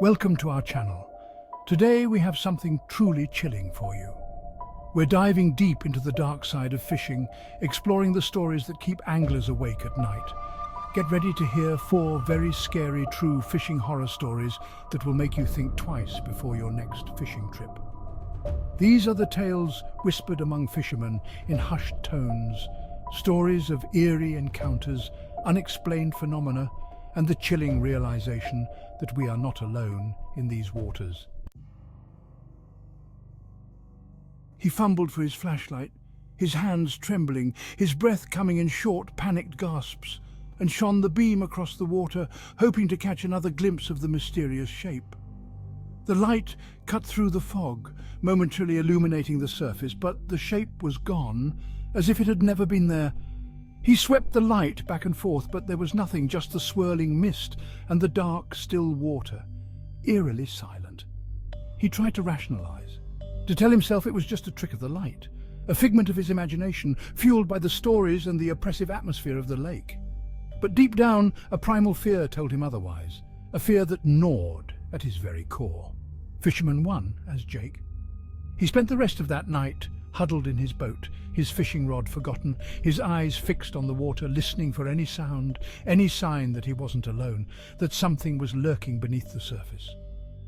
Welcome to our channel. Today we have something truly chilling for you. We're diving deep into the dark side of fishing, exploring the stories that keep anglers awake at night. Get ready to hear 4 very scary true fishing horror stories that will make you think twice before your next fishing trip. These are the tales whispered among fishermen in hushed tones, stories of eerie encounters, unexplained phenomena, and the chilling realization that we are not alone in these waters. He fumbled for his flashlight, his hands trembling, his breath coming in short, panicked gasps, and shone the beam across the water, hoping to catch another glimpse of the mysterious shape. The light cut through the fog, momentarily illuminating the surface, but the shape was gone, as if it had never been there. He swept the light back and forth, but there was nothing, just the swirling mist and the dark, still water, eerily silent. He tried to rationalize, to tell himself it was just a trick of the light, a figment of his imagination, fueled by the stories and the oppressive atmosphere of the lake. But deep down, a primal fear told him otherwise, a fear that gnawed at his very core. Fisherman 1, as Jake. He spent the rest of that night huddled in his boat, his fishing rod forgotten, his eyes fixed on the water, listening for any sound, any sign that he wasn't alone, that something was lurking beneath the surface.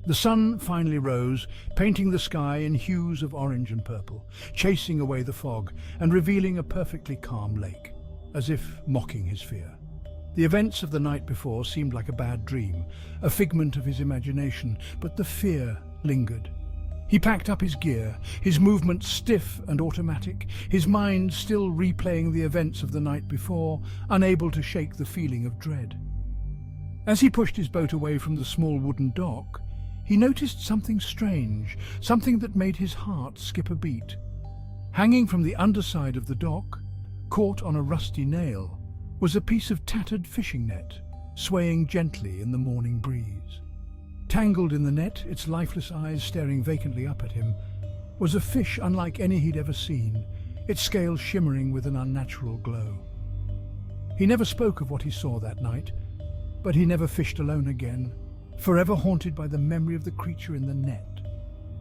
The sun finally rose, painting the sky in hues of orange and purple, chasing away the fog and revealing a perfectly calm lake, as if mocking his fear. The events of the night before seemed like a bad dream, a figment of his imagination, but the fear lingered. He packed up his gear, his movements stiff and automatic, his mind still replaying the events of the night before, unable to shake the feeling of dread. As he pushed his boat away from the small wooden dock, he noticed something strange, something that made his heart skip a beat. Hanging from the underside of the dock, caught on a rusty nail, was a piece of tattered fishing net, swaying gently in the morning breeze. Tangled in the net, its lifeless eyes staring vacantly up at him, was a fish unlike any he'd ever seen, its scales shimmering with an unnatural glow. He never spoke of what he saw that night, but he never fished alone again, forever haunted by the memory of the creature in the net,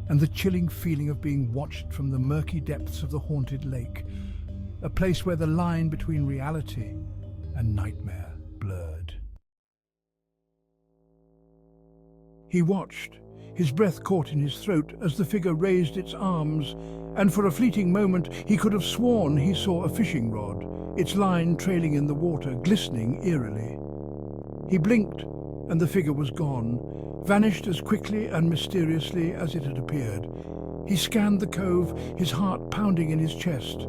and the chilling feeling of being watched from the murky depths of the haunted lake, a place where the line between reality and nightmare blurred. He watched, his breath caught in his throat as the figure raised its arms, and for a fleeting moment he could have sworn he saw a fishing rod, its line trailing in the water, glistening eerily. He blinked, and the figure was gone, vanished as quickly and mysteriously as it had appeared. He scanned the cove, his heart pounding in his chest.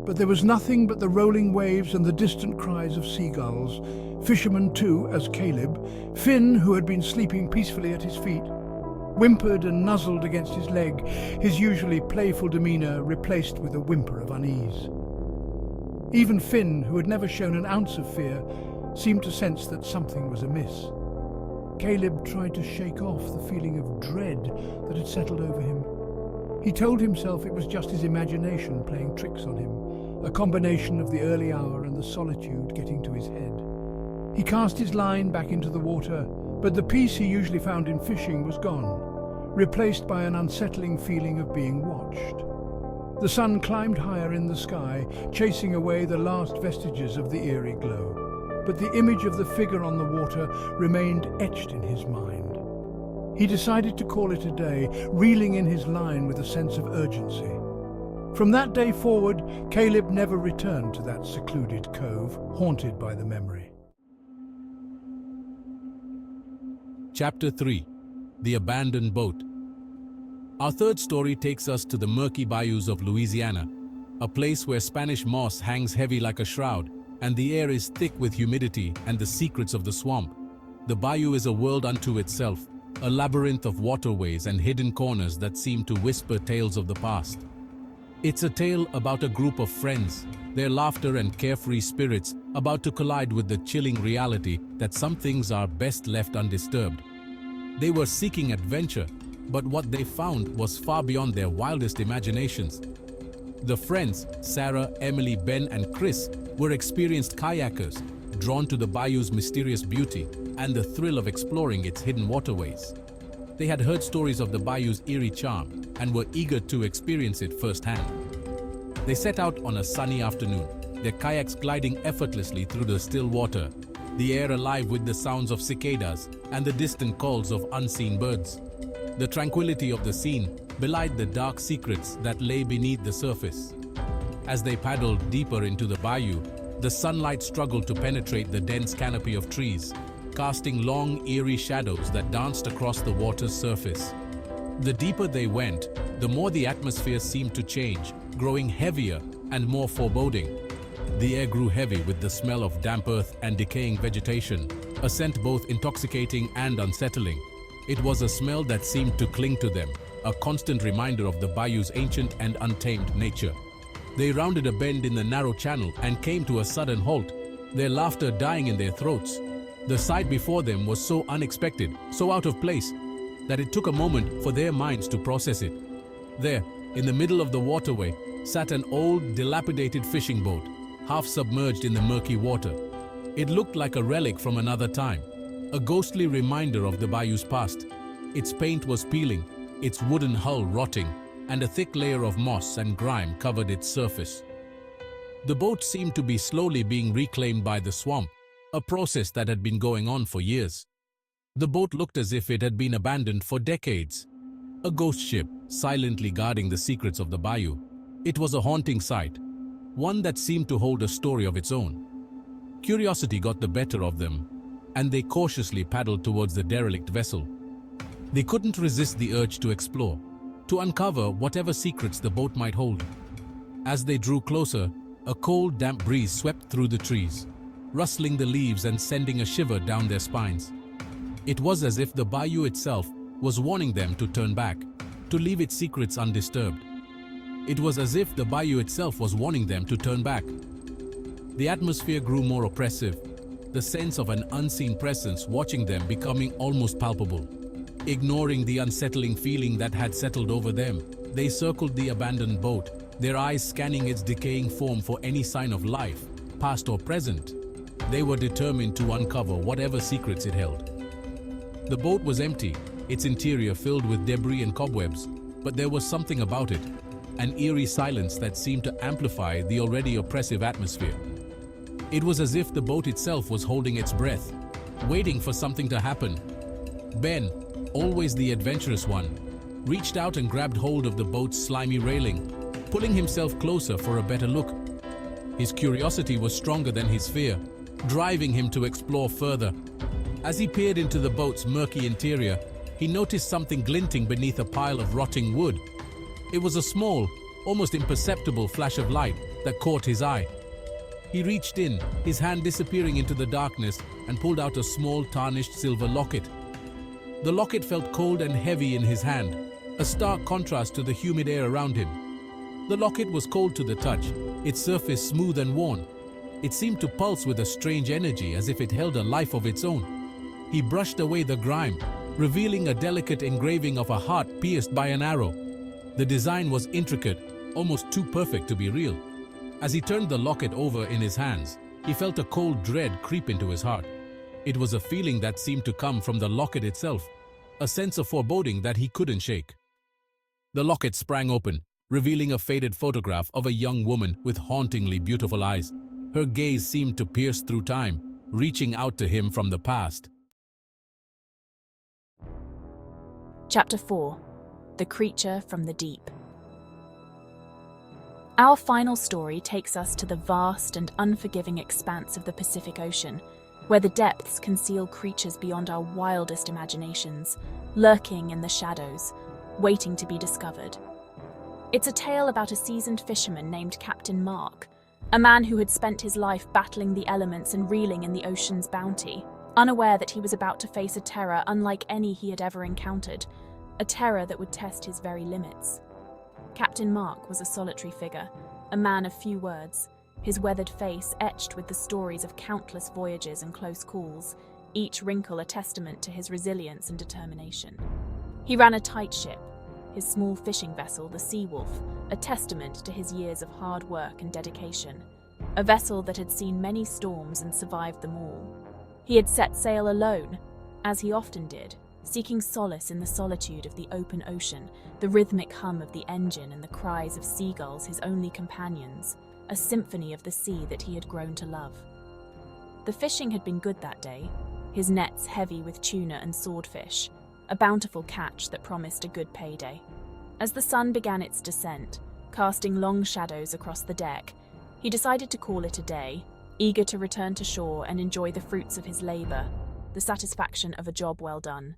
But there was nothing but the rolling waves and the distant cries of seagulls. Fisherman 2, as Caleb, Finn, who had been sleeping peacefully at his feet, whimpered and nuzzled against his leg, his usually playful demeanor replaced with a whimper of unease. Even Finn, who had never shown an ounce of fear, seemed to sense that something was amiss. Caleb tried to shake off the feeling of dread that had settled over him. He told himself it was just his imagination playing tricks on him, a combination of the early hour and the solitude getting to his head. He cast his line back into the water, but the peace he usually found in fishing was gone, replaced by an unsettling feeling of being watched. The sun climbed higher in the sky, chasing away the last vestiges of the eerie glow, but the image of the figure on the water remained etched in his mind. He decided to call it a day, reeling in his line with a sense of urgency. From that day forward, Caleb never returned to that secluded cove, haunted by the memory. Chapter 3. The Abandoned Boat. Our third story takes us to the murky bayous of Louisiana, a place where Spanish moss hangs heavy like a shroud, and the air is thick with humidity and the secrets of the swamp. The bayou is a world unto itself, a labyrinth of waterways and hidden corners that seem to whisper tales of the past. It's a tale about a group of friends, their laughter and carefree spirits about to collide with the chilling reality that some things are best left undisturbed. They were seeking adventure, but what they found was far beyond their wildest imaginations. The friends, Sarah, Emily, Ben, and Chris, were experienced kayakers, drawn to the bayou's mysterious beauty and the thrill of exploring its hidden waterways. They had heard stories of the bayou's eerie charm and were eager to experience it firsthand. They set out on a sunny afternoon, their kayaks gliding effortlessly through the still water, the air alive with the sounds of cicadas and the distant calls of unseen birds. The tranquility of the scene belied the dark secrets that lay beneath the surface. As they paddled deeper into the bayou, the sunlight struggled to penetrate the dense canopy of trees, casting long, eerie shadows that danced across the water's surface. The deeper they went, the more the atmosphere seemed to change, growing heavier and more foreboding. The air grew heavy with the smell of damp earth and decaying vegetation, a scent both intoxicating and unsettling. It was a smell that seemed to cling to them, a constant reminder of the bayou's ancient and untamed nature. They rounded a bend in the narrow channel and came to a sudden halt, their laughter dying in their throats. The sight before them was so unexpected, so out of place, that it took a moment for their minds to process it. There, in the middle of the waterway, sat an old, dilapidated fishing boat, half submerged in the murky water. It looked like a relic from another time, a ghostly reminder of the bayou's past. Its paint was peeling, its wooden hull rotting, and a thick layer of moss and grime covered its surface. The boat seemed to be slowly being reclaimed by the swamp, a process that had been going on for years. The boat looked as if it had been abandoned for decades. A ghost ship, silently guarding the secrets of the bayou. It was a haunting sight, one that seemed to hold a story of its own. Curiosity got the better of them, and they cautiously paddled towards the derelict vessel. They couldn't resist the urge to explore, to uncover whatever secrets the boat might hold. As they drew closer, a cold, damp breeze swept through the trees, rustling the leaves and sending a shiver down their spines. It was as if the bayou itself was warning them to turn back, to leave its secrets undisturbed. It was as if the bayou itself was warning them to turn back. The atmosphere grew more oppressive, the sense of an unseen presence watching them becoming almost palpable. Ignoring the unsettling feeling that had settled over them, they circled the abandoned boat, their eyes scanning its decaying form for any sign of life, past or present. They were determined to uncover whatever secrets it held. The boat was empty, its interior filled with debris and cobwebs, but there was something about it, an eerie silence that seemed to amplify the already oppressive atmosphere. It was as if the boat itself was holding its breath, waiting for something to happen. Ben, always the adventurous one, reached out and grabbed hold of the boat's slimy railing, pulling himself closer for a better look. His curiosity was stronger than his fear, driving him to explore further. As he peered into the boat's murky interior, he noticed something glinting beneath a pile of rotting wood. It was a small, almost imperceptible flash of light that caught his eye. He reached in, his hand disappearing into the darkness, and pulled out a small, tarnished silver locket. The locket felt cold and heavy in his hand, a stark contrast to the humid air around him. The locket was cold to the touch, its surface smooth and worn. It seemed to pulse with a strange energy, as if it held a life of its own. He brushed away the grime, revealing a delicate engraving of a heart pierced by an arrow. The design was intricate, almost too perfect to be real. As he turned the locket over in his hands, he felt a cold dread creep into his heart. It was a feeling that seemed to come from the locket itself, a sense of foreboding that he couldn't shake. The locket sprang open, revealing a faded photograph of a young woman with hauntingly beautiful eyes. Her gaze seemed to pierce through time, reaching out to him from the past. Chapter 4. The Creature from the Deep. Our final story takes us to the vast and unforgiving expanse of the Pacific Ocean, where the depths conceal creatures beyond our wildest imaginations, lurking in the shadows, waiting to be discovered. It's a tale about a seasoned fisherman named Captain Mark, a man who had spent his life battling the elements and reeling in the ocean's bounty, unaware that he was about to face a terror unlike any he had ever encountered, a terror that would test his very limits. Captain Mark was a solitary figure, a man of few words, his weathered face etched with the stories of countless voyages and close calls, each wrinkle a testament to his resilience and determination. He ran a tight ship, his small fishing vessel, the Sea Wolf, a testament to his years of hard work and dedication. a vessel that had seen many storms and survived them all. He had set sail alone, as he often did, seeking solace in the solitude of the open ocean, the rhythmic hum of the engine and the cries of seagulls his only companions, a symphony of the sea that he had grown to love. The fishing had been good that day, his nets heavy with tuna and swordfish, a bountiful catch that promised a good payday. As the sun began its descent, casting long shadows across the deck, he decided to call it a day, eager to return to shore and enjoy the fruits of his labor, the satisfaction of a job well done.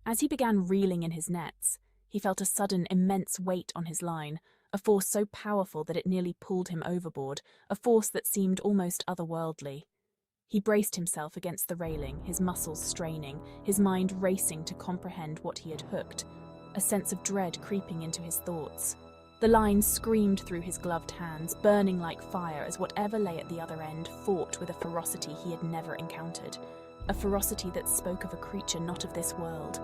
As he began reeling in his nets, he felt a sudden immense weight on his line, a force so powerful that it nearly pulled him overboard, a force that seemed almost otherworldly. He braced himself against the railing, his muscles straining, his mind racing to comprehend what he had hooked, a sense of dread creeping into his thoughts. The line screamed through his gloved hands, burning like fire as whatever lay at the other end fought with a ferocity he had never encountered, a ferocity that spoke of a creature not of this world.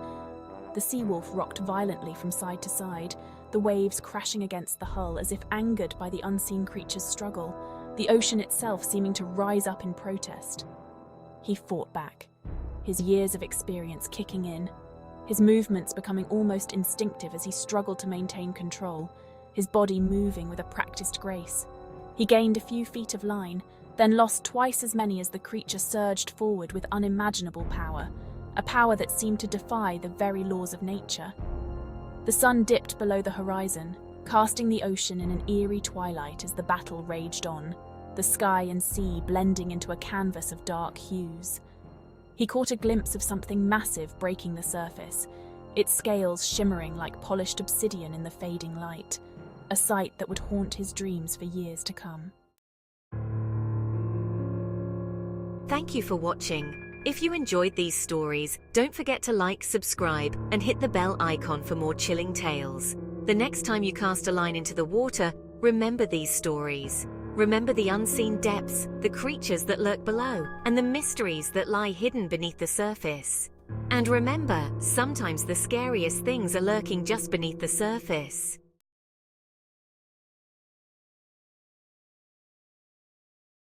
The sea wolf rocked violently from side to side, the waves crashing against the hull as if angered by the unseen creature's struggle, the ocean itself seeming to rise up in protest. He fought back, his years of experience kicking in, his movements becoming almost instinctive as he struggled to maintain control, his body moving with a practiced grace. He gained a few feet of line, then lost twice as many as the creature surged forward with unimaginable power, a power that seemed to defy the very laws of nature. The sun dipped below the horizon, casting the ocean in an eerie twilight as the battle raged on, the sky and sea blending into a canvas of dark hues. He caught a glimpse of something massive breaking the surface, its scales shimmering like polished obsidian in the fading light, a sight that would haunt his dreams for years to come. Thank you for watching. If you enjoyed these stories, don't forget to like, subscribe, and hit the bell icon for more chilling tales. The next time you cast a line into the water, remember these stories. Remember the unseen depths, the creatures that lurk below, and the mysteries that lie hidden beneath the surface. And remember, sometimes the scariest things are lurking just beneath the surface.